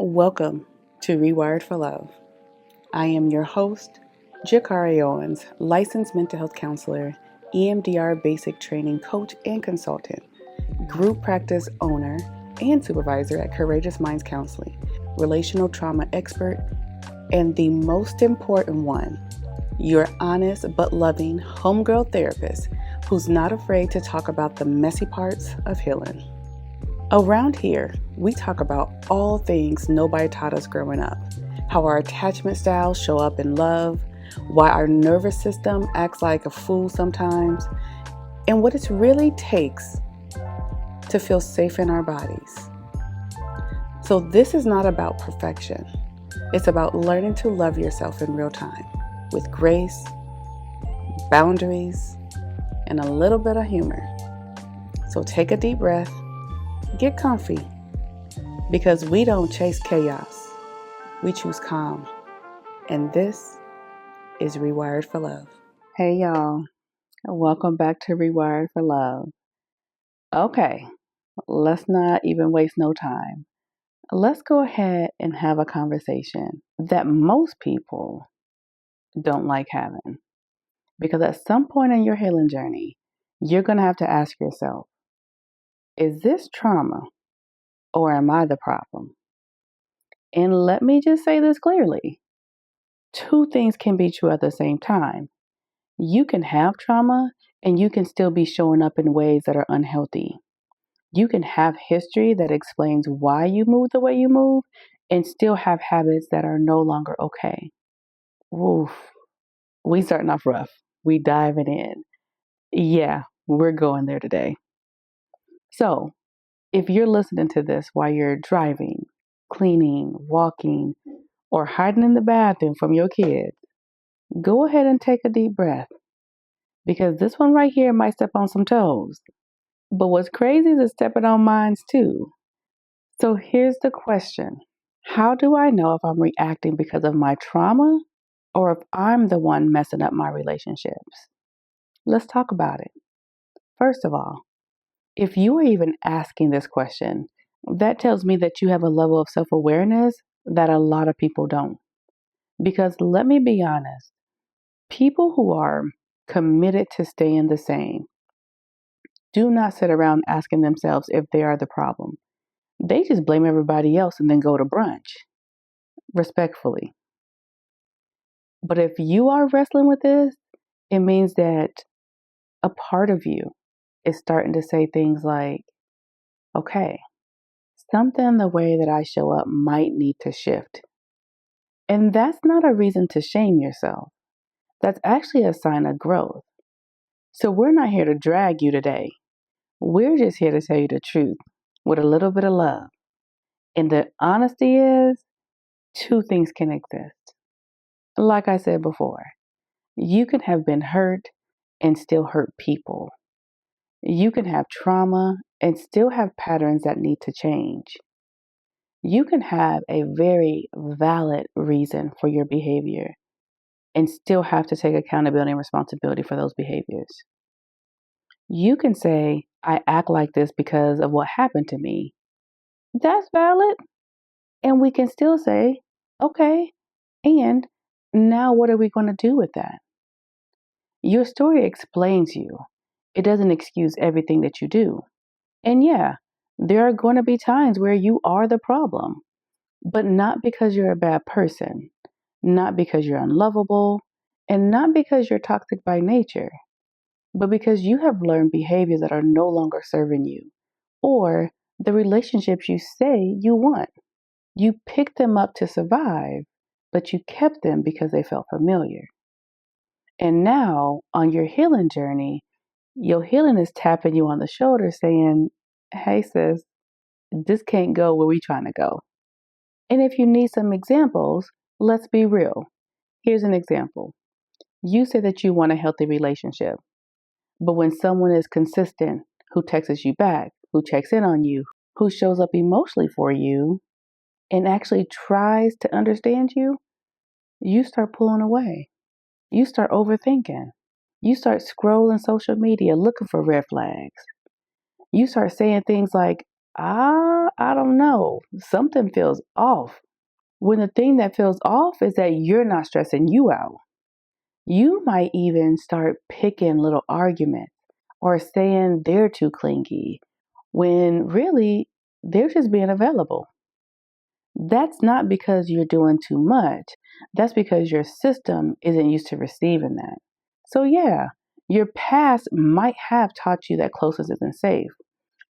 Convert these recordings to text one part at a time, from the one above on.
Welcome to Rewired for Love. I am your host, JaCarie Owens, licensed mental health counselor, EMDR basic training coach and consultant, group practice owner and supervisor at Courageous Minds Counseling, relational trauma expert, and the most important one, your honest but loving homegirl therapist who's not afraid to talk about the messy parts of healing. Around here, we talk about all things nobody taught us growing up, how our attachment styles show up in love, why our nervous system acts like a fool sometimes, and what it really takes to feel safe in our bodies. So this is not about perfection. It's about learning to love yourself in real time with grace, boundaries, and a little bit of humor. So take a deep breath. Get comfy, because we don't chase chaos, we choose calm. And this is Rewired for Love. Hey y'all, welcome back to Rewired for Love. Okay, let's not even waste no time. Let's go ahead and have a conversation that most people don't like having. Because at some point in your healing journey, you're going to have to ask yourself, is this trauma? Or am I the problem? And let me just say this clearly. Two things can be true at the same time. You can have trauma and you can still be showing up in ways that are unhealthy. You can have history that explains why you move the way you move and still have habits that are no longer okay. Oof. We starting off rough. We diving in. Yeah, we're going there today. So, if you're listening to this while you're driving, cleaning, walking, or hiding in the bathroom from your kids, go ahead and take a deep breath, because this one right here might step on some toes. But what's crazy is it's stepping on mines too. So here's the question. How do I know if I'm reacting because of my trauma or if I'm the one messing up my relationships? Let's talk about it. First of all, if you are even asking this question, that tells me that you have a level of self-awareness that a lot of people don't. Because let me be honest, people who are committed to staying the same do not sit around asking themselves if they are the problem. They just blame everybody else and then go to brunch, respectfully. But if you are wrestling with this, it means that a part of you is starting to say things like, okay, something in the way that I show up might need to shift. And that's not a reason to shame yourself. That's actually a sign of growth. So we're not here to drag you today. We're just here to tell you the truth with a little bit of love. And the honesty is, two things can exist. Like I said before, you can have been hurt and still hurt people. You can have trauma and still have patterns that need to change. You can have a very valid reason for your behavior and still have to take accountability and responsibility for those behaviors. You can say, I act like this because of what happened to me. That's valid. And we can still say, okay, and now what are we going to do with that? Your story explains you. It doesn't excuse everything that you do. And yeah, there are going to be times where you are the problem, but not because you're a bad person, not because you're unlovable, and not because you're toxic by nature, but because you have learned behaviors that are no longer serving you or the relationships you say you want. You picked them up to survive, but you kept them because they felt familiar. And now, on your healing journey, your healing is tapping you on the shoulder saying, hey sis, this can't go where we trying to go. And if you need some examples, let's be real. Here's an example. You say that you want a healthy relationship, but when someone is consistent, who texts you back, who checks in on you, who shows up emotionally for you, and actually tries to understand you, you start pulling away. You start overthinking. You start scrolling social media looking for red flags. You start saying things like, I don't know. Something feels off. When the thing that feels off is that you're not stressing you out. You might even start picking little arguments or saying they're too clingy when really they're just being available. That's not because you're doing too much. That's because your system isn't used to receiving that. So, yeah, your past might have taught you that closeness isn't safe,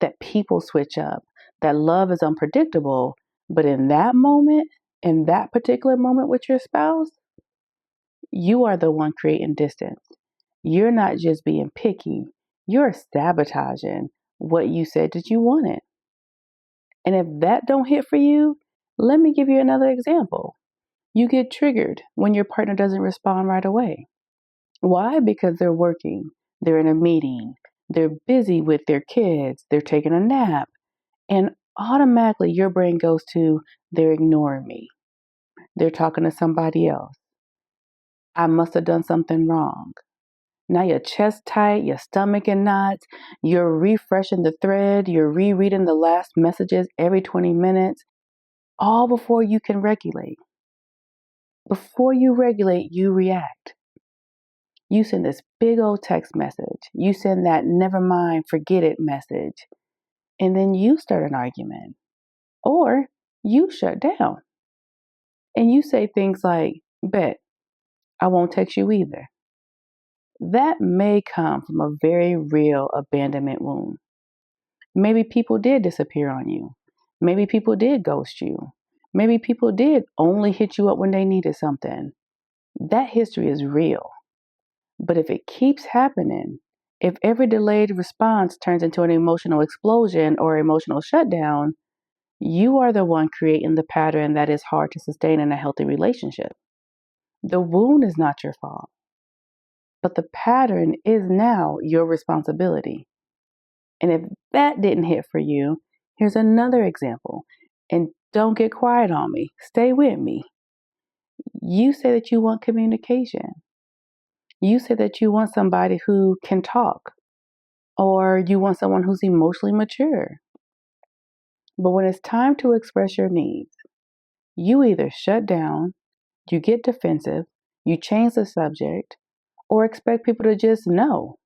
that people switch up, that love is unpredictable. But in that moment, in that particular moment with your spouse, you are the one creating distance. You're not just being picky, you're sabotaging what you said that you wanted. And if that don't hit for you, let me give you another example. You get triggered when your partner doesn't respond right away. Why? Because they're working, they're in a meeting, they're busy with their kids, they're taking a nap, and automatically your brain goes to, they're ignoring me, they're talking to somebody else, I must have done something wrong. Now your chest tight, your stomach in knots, you're refreshing the thread, you're rereading the last messages every 20 minutes, all before you can regulate. Before you regulate, you react. You send this big old text message. You send that never mind, forget it message. And then you start an argument. Or you shut down. And you say things like, bet, I won't text you either. That may come from a very real abandonment wound. Maybe people did disappear on you. Maybe people did ghost you. Maybe people did only hit you up when they needed something. That history is real. But if it keeps happening, if every delayed response turns into an emotional explosion or emotional shutdown, you are the one creating the pattern that is hard to sustain in a healthy relationship. The wound is not your fault, but the pattern is now your responsibility. And if that didn't hit for you, here's another example. And don't get quiet on me. Stay with me. You say that you want communication. You say that you want somebody who can talk, or you want someone who's emotionally mature. But when it's time to express your needs, you either shut down, you get defensive, you change the subject, or expect people to just know.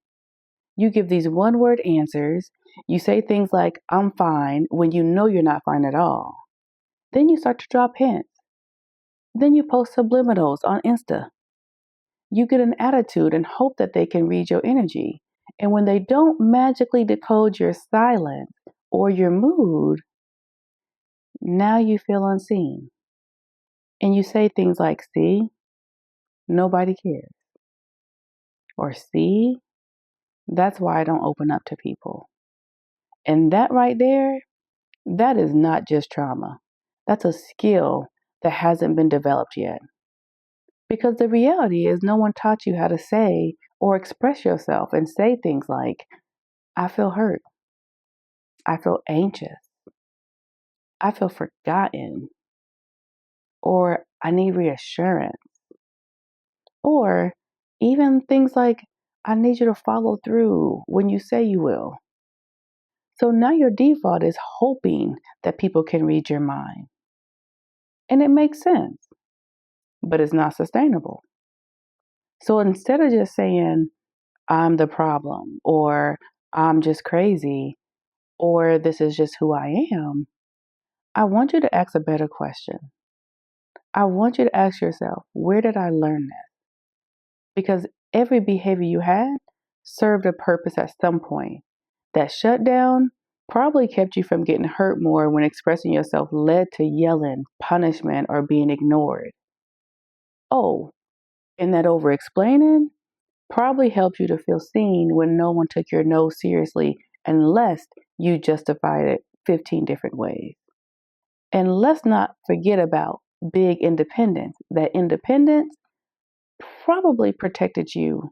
You give these one word answers. You say things like, I'm fine, when you know you're not fine at all. Then you start to drop hints. Then you post subliminals on Insta. You get an attitude and hope that they can read your energy. And when they don't magically decode your silence or your mood, now you feel unseen. And you say things like, see, nobody cares. Or see, that's why I don't open up to people. And that right there, that is not just trauma. That's a skill that hasn't been developed yet. Because the reality is, no one taught you how to say or express yourself and say things like, I feel hurt. I feel anxious. I feel forgotten. Or I need reassurance. Or even things like, I need you to follow through when you say you will. So now your default is hoping that people can read your mind. And it makes sense, but it's not sustainable. So instead of just saying, I'm the problem, or I'm just crazy, or this is just who I am, I want you to ask a better question. I want you to ask yourself, where did I learn that? Because every behavior you had served a purpose at some point. That shutdown probably kept you from getting hurt more when expressing yourself led to yelling, punishment, or being ignored. Oh, and that over explaining probably helped you to feel seen when no one took your no seriously unless you justified it 15 different ways. And let's not forget about big independence. That independence probably protected you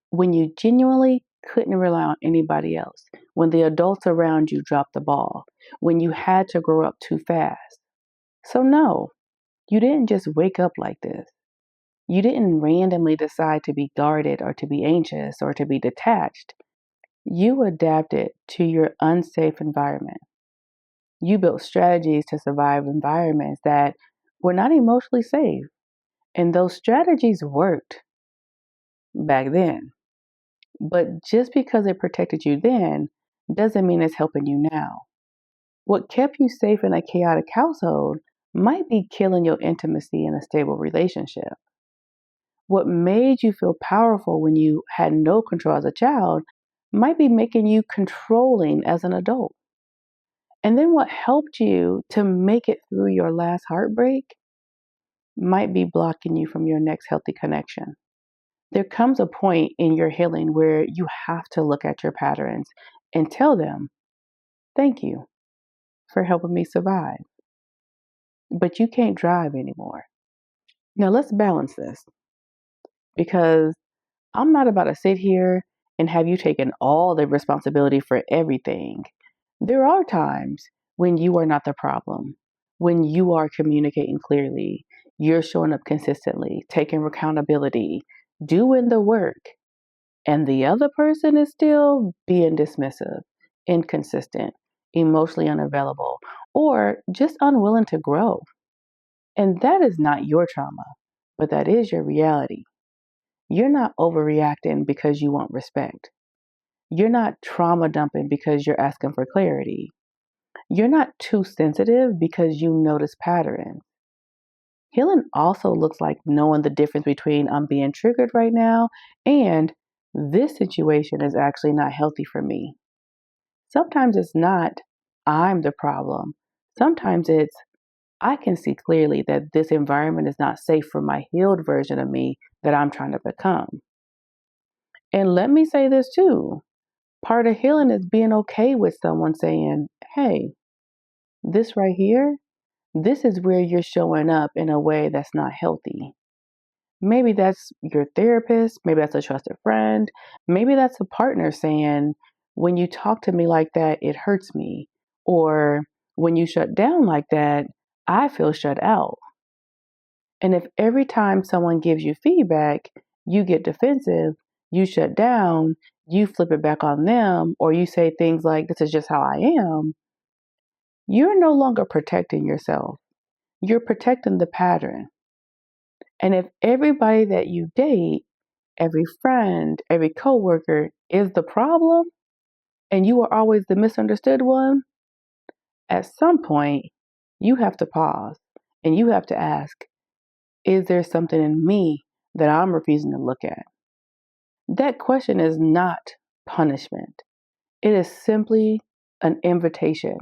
when you genuinely couldn't rely on anybody else, when the adults around you dropped the ball, when you had to grow up too fast. So, no, you didn't just wake up like this. You didn't randomly decide to be guarded or to be anxious or to be detached. You adapted to your unsafe environment. You built strategies to survive environments that were not emotionally safe. And those strategies worked back then. But just because it protected you then doesn't mean it's helping you now. What kept you safe in a chaotic household might be killing your intimacy in a stable relationship. What made you feel powerful when you had no control as a child might be making you controlling as an adult. And then what helped you to make it through your last heartbreak might be blocking you from your next healthy connection. There comes a point in your healing where you have to look at your patterns and tell them, thank you for helping me survive. But you can't drive anymore. Now let's balance this, because I'm not about to sit here and have you taken all the responsibility for everything. There are times when you are not the problem, when you are communicating clearly, you're showing up consistently, taking accountability, doing the work, and the other person is still being dismissive, inconsistent, emotionally unavailable, or just unwilling to grow. And that is not your trauma, but that is your reality. You're not overreacting because you want respect. You're not trauma dumping because you're asking for clarity. You're not too sensitive because you notice patterns. Healing also looks like knowing the difference between I'm being triggered right now and this situation is actually not healthy for me. Sometimes it's not I'm the problem. Sometimes it's I can see clearly that this environment is not safe for my healed version of me that I'm trying to become. And let me say this too. Part of healing is being okay with someone saying, hey, this right here, this is where you're showing up in a way that's not healthy. Maybe that's your therapist, maybe that's a trusted friend, maybe that's a partner saying, when you talk to me like that, it hurts me. Or when you shut down like that, I feel shut out. And if every time someone gives you feedback, you get defensive, you shut down, you flip it back on them, or you say things like, this is just how I am, you're no longer protecting yourself. You're protecting the pattern. And if everybody that you date, every friend, every coworker is the problem, and you are always the misunderstood one, at some point, you have to pause and you have to ask, is there something in me that I'm refusing to look at? That question is not punishment. It is simply an invitation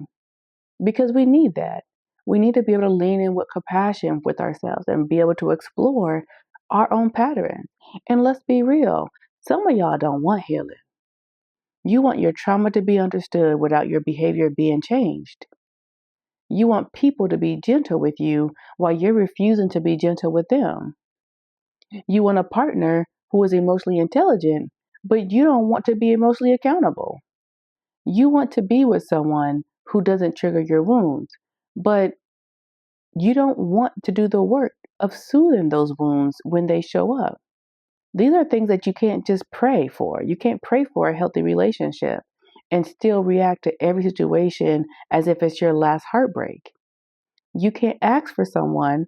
because we need that. We need to be able to lean in with compassion with ourselves and be able to explore our own patterns. And let's be real, some of y'all don't want healing. You want your trauma to be understood without your behavior being changed. You want people to be gentle with you while you're refusing to be gentle with them. You want a partner who is emotionally intelligent, but you don't want to be emotionally accountable. You want to be with someone who doesn't trigger your wounds, but you don't want to do the work of soothing those wounds when they show up. These are things that you can't just pray for. You can't pray for a healthy relationship and still react to every situation as if it's your last heartbreak. You can't ask for someone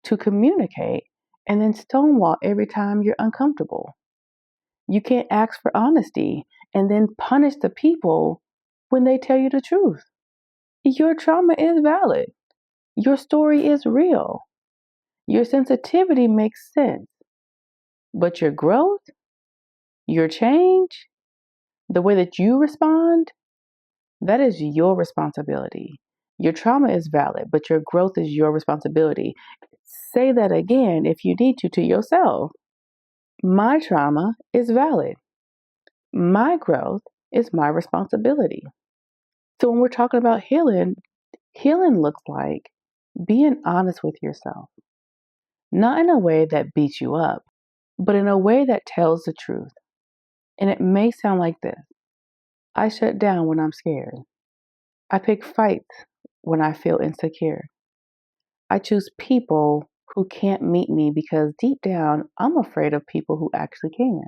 to communicate and then stonewall every time you're uncomfortable. You can't ask for honesty and then punish the people when they tell you the truth. Your trauma is valid. Your story is real. Your sensitivity makes sense. But your growth, your change, the way that you respond, that is your responsibility. Your trauma is valid, but your growth is your responsibility. Say that again if you need to yourself. My trauma is valid. My growth is my responsibility. So when we're talking about healing, healing looks like being honest with yourself, not in a way that beats you up, but in a way that tells the truth. And it may sound like this. I shut down when I'm scared. I pick fights when I feel insecure. I choose people who can't meet me because deep down, I'm afraid of people who actually can.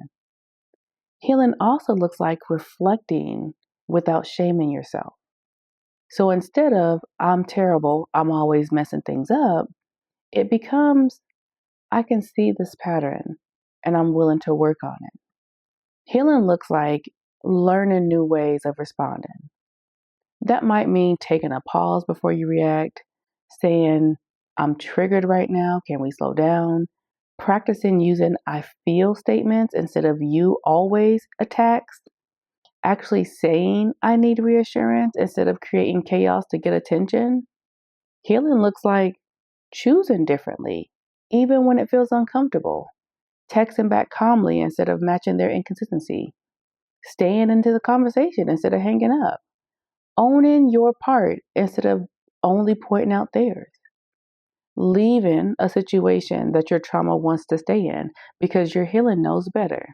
Healing also looks like reflecting without shaming yourself. So instead of I'm terrible, I'm always messing things up, it becomes I can see this pattern and I'm willing to work on it. Healing looks like learning new ways of responding. That might mean taking a pause before you react, saying, I'm triggered right now, can we slow down? Practicing using I feel statements instead of you always attacks. Actually saying I need reassurance instead of creating chaos to get attention. Healing looks like choosing differently, even when it feels uncomfortable. Texting back calmly instead of matching their inconsistency. Staying into the conversation instead of hanging up. Owning your part instead of only pointing out theirs. Leaving a situation that your trauma wants to stay in because your healing knows better.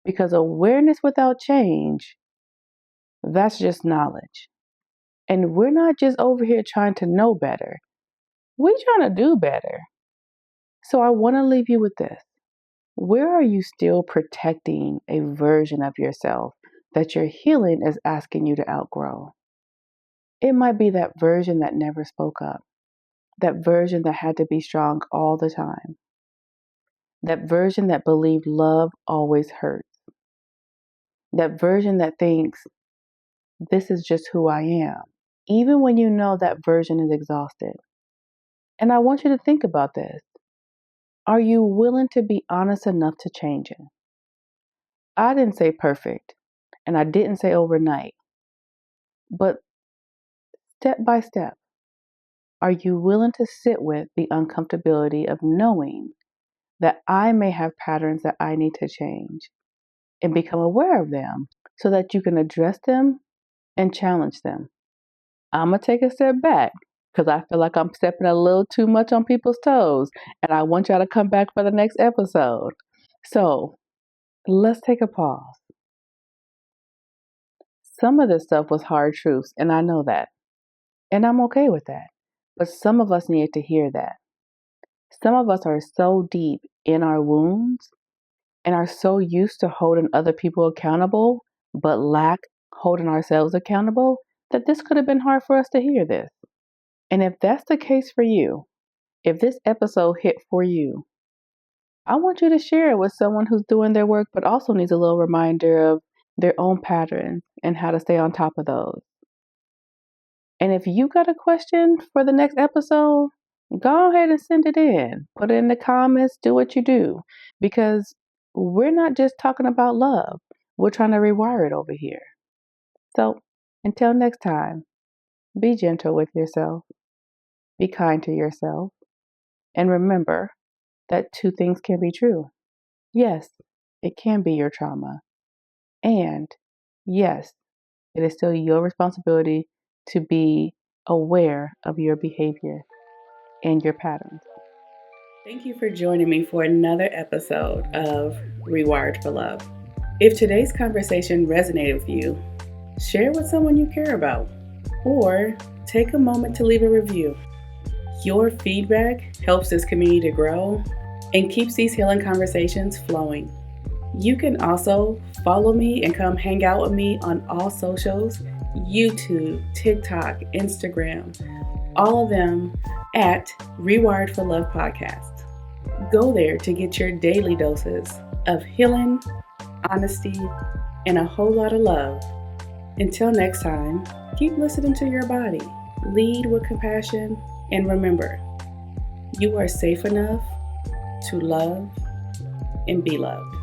Because awareness without change, that's just knowledge. And we're not just over here trying to know better. We're trying to do better. So I want to leave you with this. Where are you still protecting a version of yourself that your healing is asking you to outgrow? It might be that version that never spoke up, that version that had to be strong all the time, that version that believed love always hurts, that version that thinks this is just who I am, even when you know that version is exhausted. And I want you to think about this. Are you willing to be honest enough to change it? I didn't say perfect, and I didn't say overnight, but step by step. Are you willing to sit with the uncomfortability of knowing that I may have patterns that I need to change and become aware of them so that you can address them and challenge them? I'm going to take a step back because I feel like I'm stepping a little too much on people's toes and I want y'all to come back for the next episode. So let's take a pause. Some of this stuff was hard truths, and I know that. And I'm okay with that. But some of us needed to hear that. Some of us are so deep in our wounds and are so used to holding other people accountable, but lack holding ourselves accountable, that this could have been hard for us to hear this. And if that's the case for you, if this episode hit for you, I want you to share it with someone who's doing their work, but also needs a little reminder of their own patterns and how to stay on top of those. And if you got a question for the next episode, go ahead and send it in. Put it in the comments, do what you do. Because we're not just talking about love. We're trying to rewire it over here. So until next time, be gentle with yourself. Be kind to yourself. And remember that two things can be true. Yes, it can be your trauma. And yes, it is still your responsibility to be aware of your behavior and your patterns. Thank you for joining me for another episode of Rewired for Love. If today's conversation resonated with you, share with someone you care about, or take a moment to leave a review. Your feedback helps this community to grow and keeps these healing conversations flowing. You can also follow me and come hang out with me on all socials, YouTube, TikTok, Instagram, all of them at Rewired for Love Podcast. Go there to get your daily doses of healing, honesty, and a whole lot of love. Until next time, keep listening to your body, lead with compassion, and remember, you are safe enough to love and be loved.